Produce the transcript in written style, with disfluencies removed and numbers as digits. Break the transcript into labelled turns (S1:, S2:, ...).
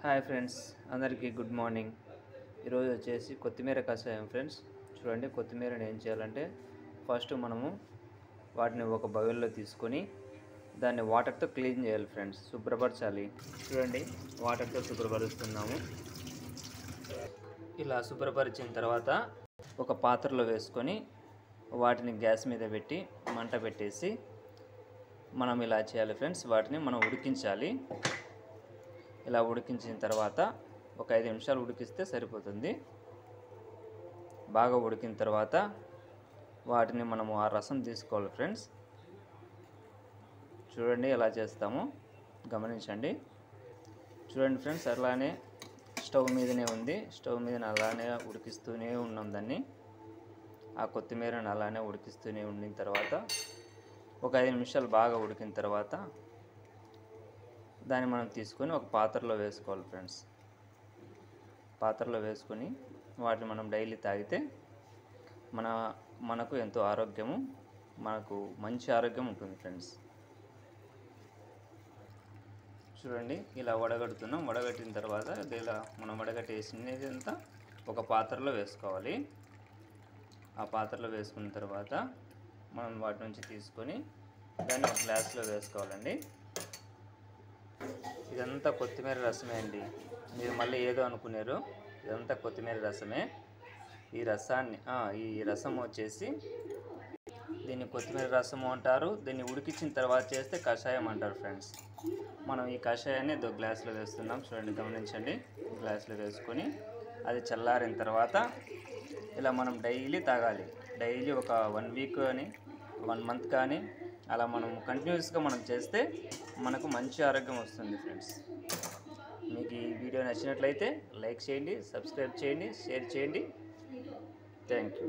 S1: Hi friends, అందరికీ good morning. ఈరోజు వచ్చేసి కొత్తిమీర కషాయం ఫ్రెండ్స్. చూడండి, కొత్తిమీరని ఏం చేయాలంటే ఫస్ట్ మనము వాటిని ఒక బౌల్లో తీసుకొని దాన్ని వాటర్తో క్లీన్ చేయాలి ఫ్రెండ్స్, శుభ్రపరచాలి. చూడండి, వాటర్తో శుభ్రపరుస్తున్నాము. ఇలా శుభ్రపరిచిన తర్వాత ఒక పాత్రలో వేసుకొని వాటిని గ్యాస్ మీద పెట్టి మంట పెట్టేసి మనం ఇలా చేయాలి ఫ్రెండ్స్. వాటిని మనం ఉడికించాలి. ఇలా ఉడికించిన తర్వాత ఒక 5 నిమిషాలు ఉడికిస్తే సరిపోతుంది. బాగా ఉడికిన తర్వాత వాటిని మనము ఆ రసం తీసుకోవాలి ఫ్రెండ్స్. చూడండి ఎలా చేస్తాము, గమనించండి. చూడండి ఫ్రెండ్స్, అలానే స్టవ్ మీదనే ఉంది. స్టవ్ మీద అలానే ఉడికిస్తూనే ఉన్నాం దాన్ని. ఆ కొత్తిమీరని అలానే ఉడికిస్తూనే ఉండిన తర్వాత ఒక 5 నిమిషాలు బాగా ఉడికిన తర్వాత దాన్ని మనం తీసుకొని ఒక పాత్రలో వేసుకోవాలి ఫ్రెండ్స్. పాత్రలో వేసుకొని వాటిని మనం డైలీ తాగితే మనకు ఎంతో ఆరోగ్యము, మనకు మంచి ఆరోగ్యం ఉంటుంది ఫ్రెండ్స్. చూడండి, ఇలా వడగడుతున్నాం. వడగట్టిన తర్వాత ఇలా మనం వడగట్టేసినది అంతా ఒక పాత్రలో వేసుకోవాలి. ఆ పాత్రలో వేసుకున్న తర్వాత మనం వాటి నుంచి తీసుకొని దాన్ని ఒక గ్లాస్లో వేసుకోవాలండి. ఇదంతా కొత్తిమీర రసమే అండి. మీరు మళ్ళీ ఏదో అనుకున్నారు, ఇదంతా కొత్తిమీర రసమే. ఈ రసం వచ్చేసి దీన్ని కొత్తిమీర రసము అంటారు. దీన్ని ఉడికించిన తర్వాత చేస్తే కషాయం అంటారు ఫ్రెండ్స్. మనం ఈ కషాయాన్ని గ్లాసులో వేస్తున్నాం. చూడండి, గమనించండి. గ్లాసులో వేసుకొని అది చల్లారిన తర్వాత ఇలా మనం డైలీ తాగాలి. డైలీ ఒక 1 వీక్ కానీ 1 మంత్ కానీ అలా మనం కంటిన్యూస్గా మనం చేస్తే మనకు మంచి ఆరోగ్యం వస్తుంది ఫ్రెండ్స్. మీకు ఈ వీడియో నచ్చినట్లయితే లైక్ చేయండి, సబ్స్క్రైబ్ చేయండి, షేర్ చేయండి. Thank you.